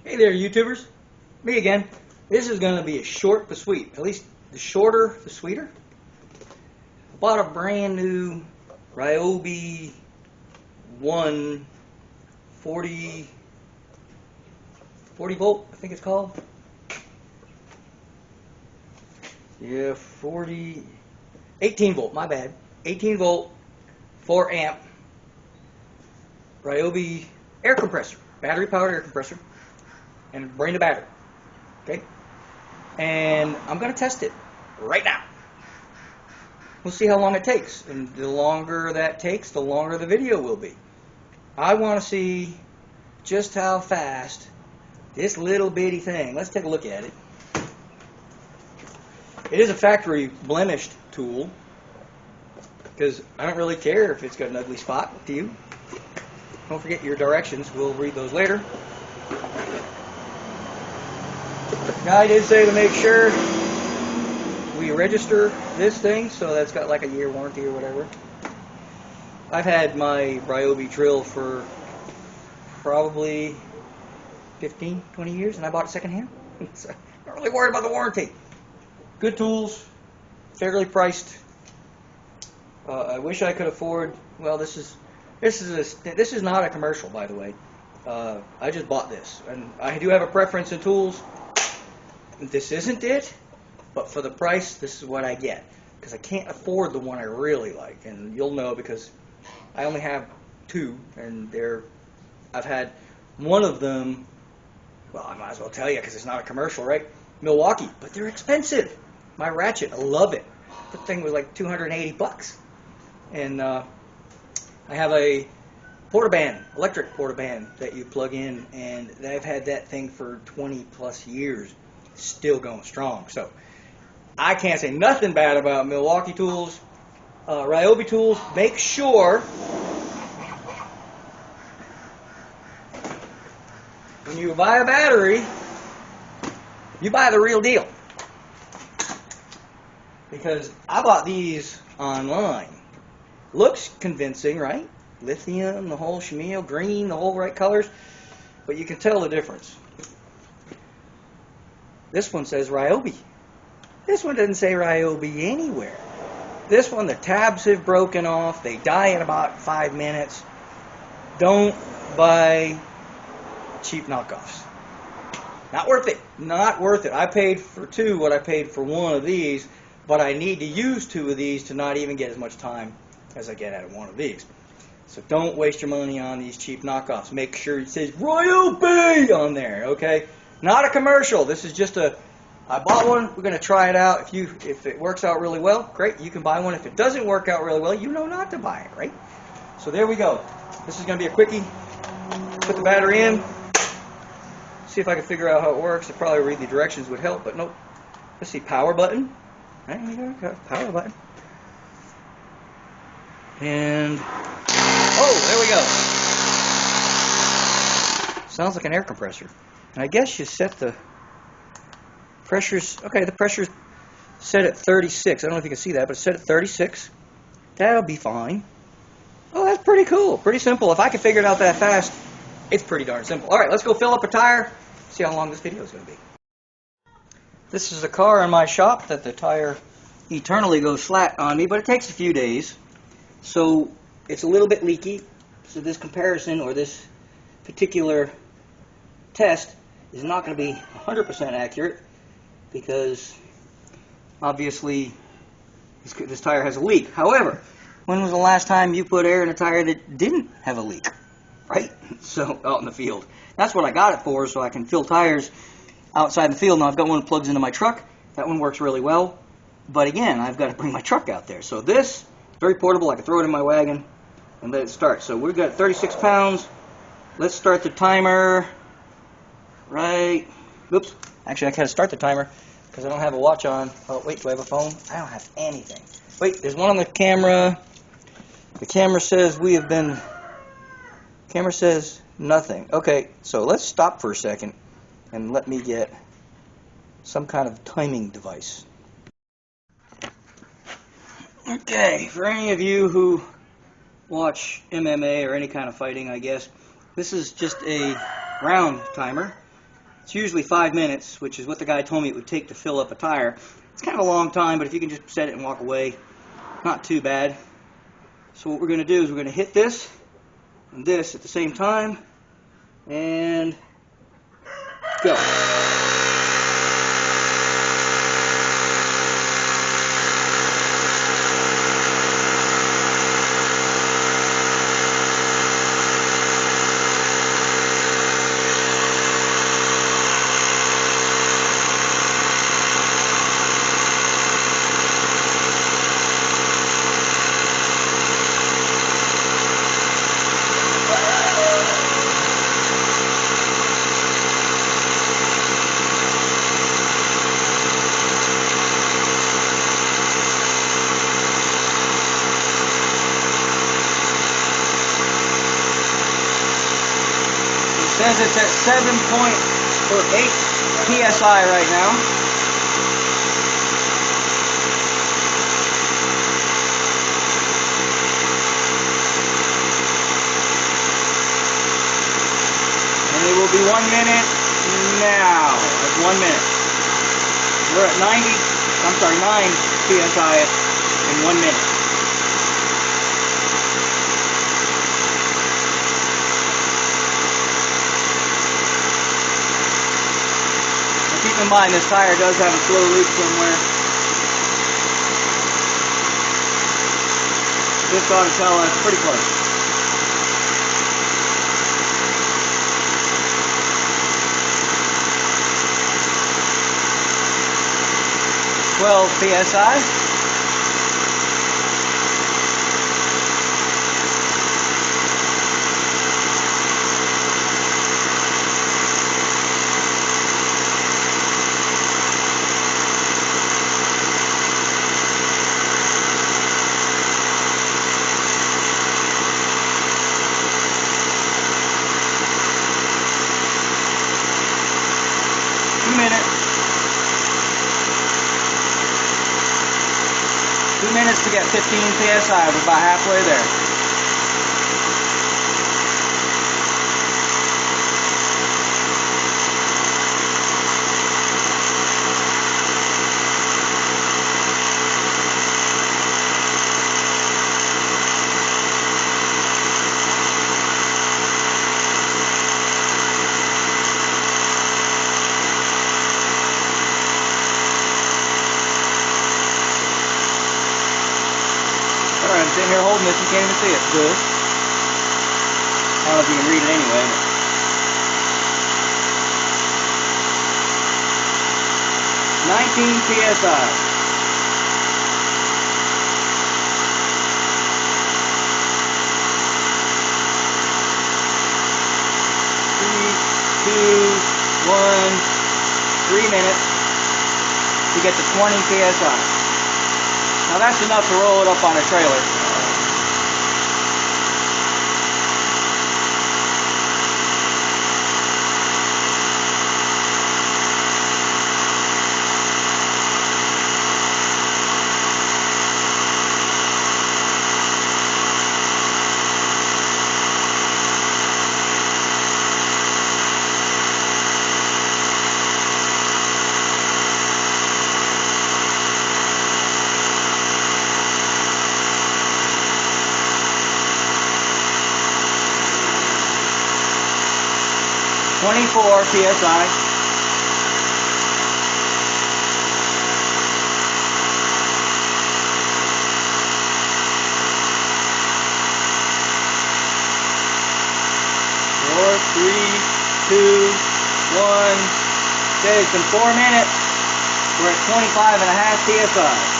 Hey there, YouTubers. Me again. This is going to be a short but sweet. At least the shorter, the sweeter. I bought a brand new Ryobi ONE 40 volt, I think it's called. Yeah, 18 volt, my bad. 18 volt, 4 amp Ryobi air compressor, battery powered air compressor, and bring the battery. Okay? And I'm going to test it right now. We'll see how long it takes. And the longer that takes, the longer the video will be. I want to see just how fast this little bitty thing, let's take a look at it. It is a factory blemished tool, because I don't really care if it's got an ugly spot. Do you? Don't forget your directions. We'll read those later. Guy did say to make sure we register this thing, so that's got like a year warranty or whatever. I've had my Ryobi drill for probably 15, 20 years, and I bought it secondhand. So I'm not really worried about the warranty. Good tools, fairly priced. I wish I could afford. Well, this is not a commercial, by the way. I just bought this, and I do have a preference in tools. This isn't it, but for the price, this is what I get, because I can't afford the one I really like, and you'll know because I only have two, and I've had one of them. Well, I might as well tell you because it's not a commercial, right? Milwaukee, but they're expensive. My ratchet, I love it. The thing was like $280, and I have a Porta band, electric Porta band that you plug in, and I've had that thing for 20 plus years, still going strong. So I can't say nothing bad about Milwaukee tools, Ryobi tools. Make sure when you buy a battery, you buy the real deal. Because I bought these online. Looks convincing, right? Lithium, the whole chenille, green, the whole right colors. But you can tell the difference. This one says Ryobi. This one doesn't say Ryobi anywhere. This one, the tabs have broken off. They die in about 5 minutes. Don't buy cheap knockoffs. Not worth it. Not worth it. I paid for two what I paid for one of these, but I need to use two of these to not even get as much time as I get out of one of these. So don't waste your money on these cheap knockoffs. Make sure it says Ryobi on there, okay? Not a commercial. This is just I bought one. We're going to try it out. If it works out really well, great. You can buy one. If it doesn't work out really well, you know not to buy it, right? So there we go. This is going to be a quickie. Put the battery in. See if I can figure out how it works. I'd probably read the directions would help, but nope. Let's see, power button. There we go, power button. And, oh, there we go. Sounds like an air compressor. And I guess you set the pressures, okay, the pressure's set at 36. I don't know if you can see that, but it's set at 36. That'll be fine. Oh, that's pretty cool, pretty simple. If I could figure it out that fast, it's pretty darn simple. All right, let's go fill up a tire, see how long this video is going to be. This is a car in my shop that the tire eternally goes flat on me, but it takes a few days. So it's a little bit leaky. So this comparison or this particular test is not going to be 100% accurate because obviously this tire has a leak. However, when was the last time you put air in a tire that didn't have a leak? Right? So out in the field. That's what I got it for, so I can fill tires outside the field. Now I've got one that plugs into my truck. That one works really well. But again, I've got to bring my truck out there. So this, very portable. I can throw it in my wagon and let it start. So we've got 36 pounds. Let's start the timer. Right. Oops. Actually, I can't start the timer because I don't have a watch on. Oh, wait, do I have a phone? I don't have anything. Wait, there's one on the camera. The camera says we have been... Camera says nothing. Okay, so let's stop for a second and let me get some kind of timing device. Okay, for any of you who watch MMA or any kind of fighting, I guess, this is just a round timer. It's usually 5 minutes, which is what the guy told me it would take to fill up a tire. It's kind of a long time, but if you can just set it and walk away, not too bad. So what we're going to do is we're going to hit this and this at the same time, and go. Says it's at 7.8 psi right now. And it will be 1 minute now. That's 1 minute. We're at 9 psi in 1 minute. Keep in mind, this tire does have a slow leak somewhere. This ought to tell us pretty close. .12 psi. Minute. 2 minutes to get 15 psi. We're about halfway there. Alright, I'm sitting here holding this, you can't even see it. Good. I don't know if you can read it anyway. But 19 psi. One, 3 minutes to get to 20 psi. Now that's enough to roll it up on a trailer. .24 psi. Four, 3, 2, 1. Okay, it's been 4 minutes. We're at 25.5 psi.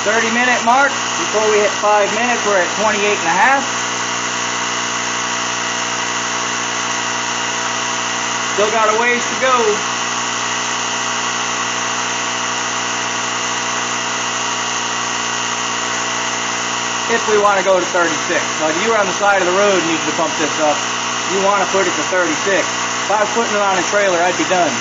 .30-minute mark before we hit 5 minutes. We're at 28.5. Still got a ways to go. if we want to go to 36. So if you were on the side of the road and needed to pump this up, you want to put it to 36. If I was putting it on a trailer, I'd be done.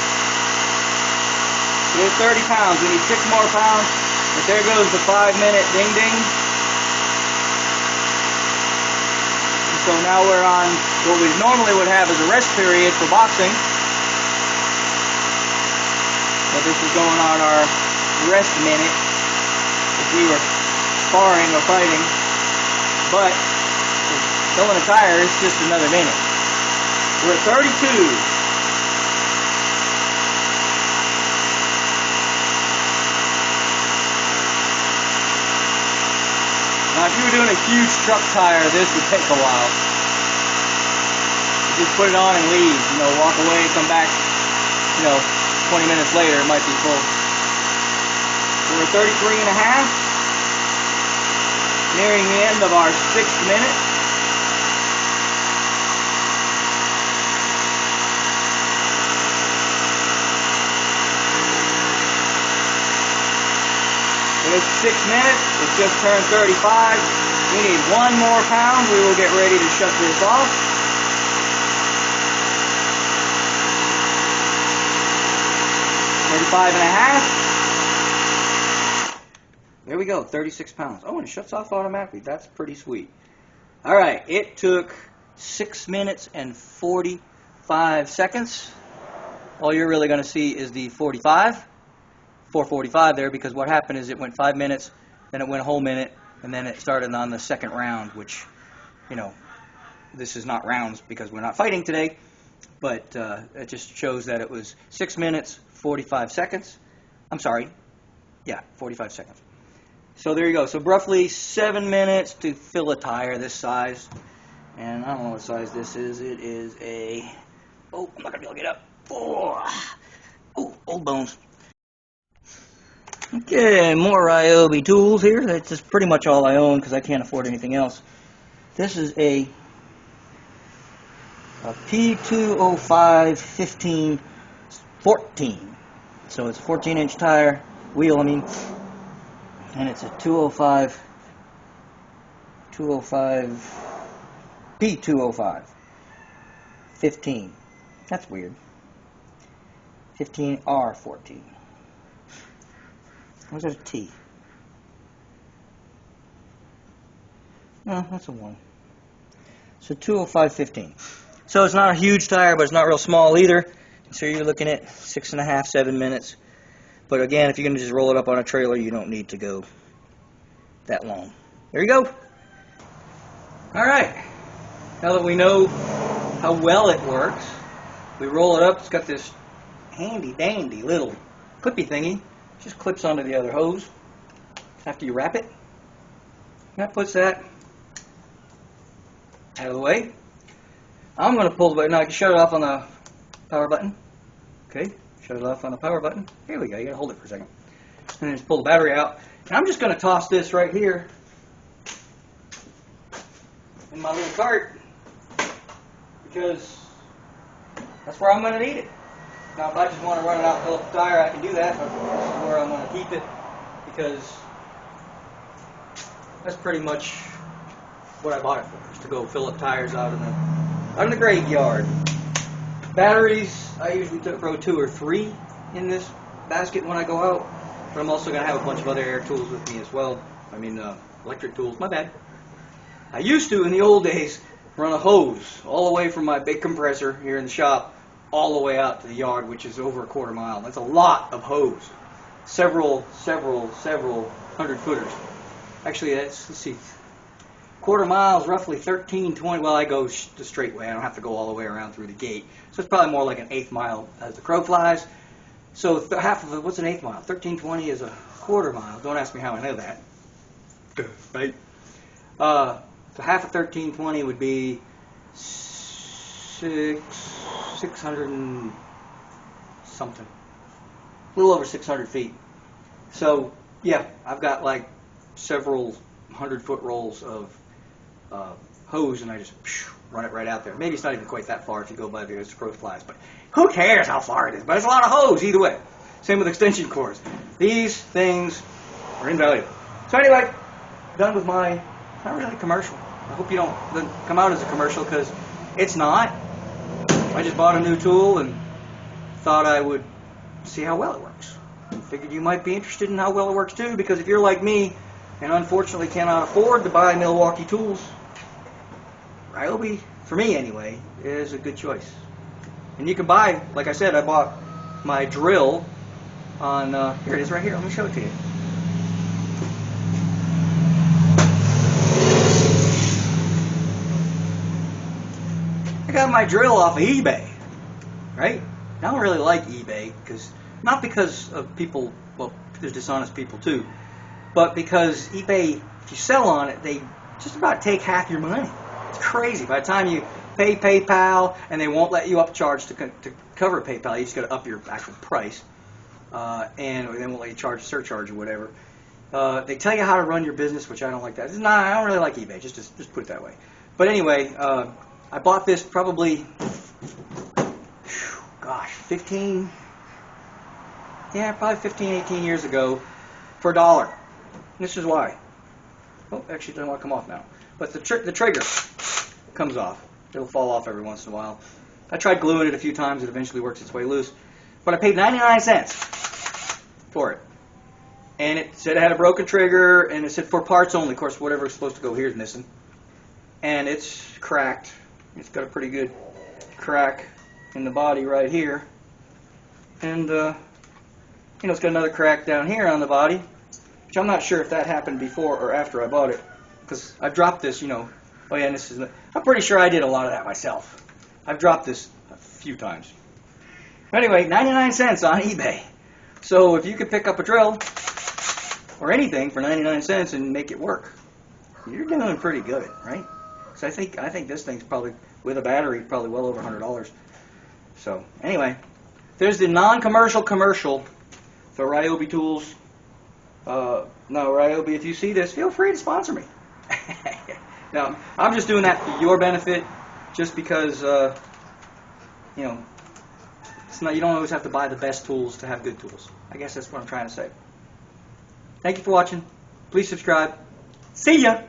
There's 30 pounds. We need 6 more pounds. But there goes the 5-minute ding ding. And so now we're on what we normally would have as a rest period for boxing. But this is going on our rest minute if we were sparring or fighting. But filling a tire is just another minute. We're at 32. Now if you were doing a huge truck tire, this would take a while. You just put it on and leave, walk away, come back, 20 minutes later it might be full. So we're 33 and a half, nearing the end of our 6th minute. It's 6 minutes, it's just turned 35. We need 1 more pound. We will get ready to shut this off. $35 and a half. There we go, 36 pounds. Oh, and it shuts off automatically. That's pretty sweet. All right, it took 6 minutes and 45 seconds. All you're really going to see is the 4:45 there, because what happened is it went 5 minutes, then it went a whole minute, and then it started on the second round, which, this is not rounds because we're not fighting today, but it just shows that it was 6 minutes, 45 seconds. I'm sorry. Yeah, 45 seconds. So there you go. So roughly 7 minutes to fill a tire this size. And I don't know what size this is. It is a... Oh, I'm not going to be able to get up. Oh, old bones. Okay, more Ryobi tools here. That's just pretty much all I own because I can't afford anything else. This is a P205 15 14. So it's a 14-inch tire, wheel, and it's a P205 15. That's weird. 15R14. Where's that a T? No, that's a 1. So 205-15. So it's not a huge tire, but it's not real small either. So you're looking at 6.5, 7 minutes. But again, if you're going to just roll it up on a trailer, you don't need to go that long. There you go. All right. Now that we know how well it works, we roll it up. It's got this handy-dandy little clippy thingy. Just clips onto the other hose after you wrap it. That puts that out of the way. I'm going to pull the button. Now I can shut it off on the power button. Okay, shut it off on the power button. Here we go. You got to hold it for a second. And then just pull the battery out. And I'm just going to toss this right here in my little cart because that's where I'm going to need it. Now, if I just want to run it out and fill up the tire, I can do that, but this is where I'm going to keep it because that's pretty much what I bought it for, is to go fill up tires out in the graveyard. Batteries, I usually throw 2 or 3 in this basket when I go out, but I'm also going to have a bunch of other air tools with me as well. Electric tools, my bad. I used to, in the old days, run a hose all the way from my big compressor here in the shop all the way out to the yard, which is over a quarter mile. That's a lot of hose. Several 100-footers. Actually, let's see. Quarter mile is roughly 13, 20. Well, I go the straight way. I don't have to go all the way around through the gate. So it's probably more like an 1/8 mile as the crow flies. So half of it, what's an 1/8 mile? 1320 is a quarter mile. Don't ask me how I know that. Right? So half of 1320 would be 600 and something. A little over 600 feet. So, yeah, I've got like several 100-foot rolls of hose, and I just run it right out there. Maybe it's not even quite that far if you go by the crow flies, but who cares how far it is? But it's a lot of hose either way. Same with extension cords. These things are invaluable. So anyway, done with my not really commercial. I hope you don't come out as a commercial, because it's not. I just bought a new tool and thought I would see how well it works. Figured you might be interested in how well it works too, because if you're like me and unfortunately cannot afford to buy Milwaukee tools, Ryobi, for me anyway, is a good choice. And you can buy, like I said, I bought my drill on, here it is right here, let me show it to you. I got my drill off of eBay, right? I don't really like eBay, not because of people, well, there's dishonest people too, but because eBay, if you sell on it, they just about take half your money. It's crazy. By the time you pay PayPal, and they won't let you upcharge to cover PayPal, you just got to up your actual price, and they won't let you charge a surcharge or whatever. They tell you how to run your business, which I don't like that. I don't really like eBay, just put it that way. But anyway, I bought this probably, gosh, 15, 18 years ago for $1. This is why. Oh, actually, it doesn't want to come off now. But the trigger comes off. It'll fall off every once in a while. I tried gluing it a few times. It eventually works its way loose. But I paid 99 cents for it. And it said it had a broken trigger, and it said for parts only. Of course, whatever was supposed to go here is missing. And it's cracked. It's got a pretty good crack in the body right here. And, it's got another crack down here on the body, which I'm not sure if that happened before or after I bought it. Because I've dropped this, oh yeah, and I'm pretty sure I did a lot of that myself. I've dropped this a few times. Anyway, 99 cents on eBay. So if you could pick up a drill or anything for 99 cents and make it work, you're doing pretty good, right? Because I think this thing's probably, with a battery, probably well over $100. So anyway, there's the non-commercial commercial for Ryobi tools. No, Ryobi, if you see this, feel free to sponsor me. Now, I'm just doing that for your benefit, just because, it's not, you don't always have to buy the best tools to have good tools. I guess that's what I'm trying to say. Thank you for watching. Please subscribe. See ya!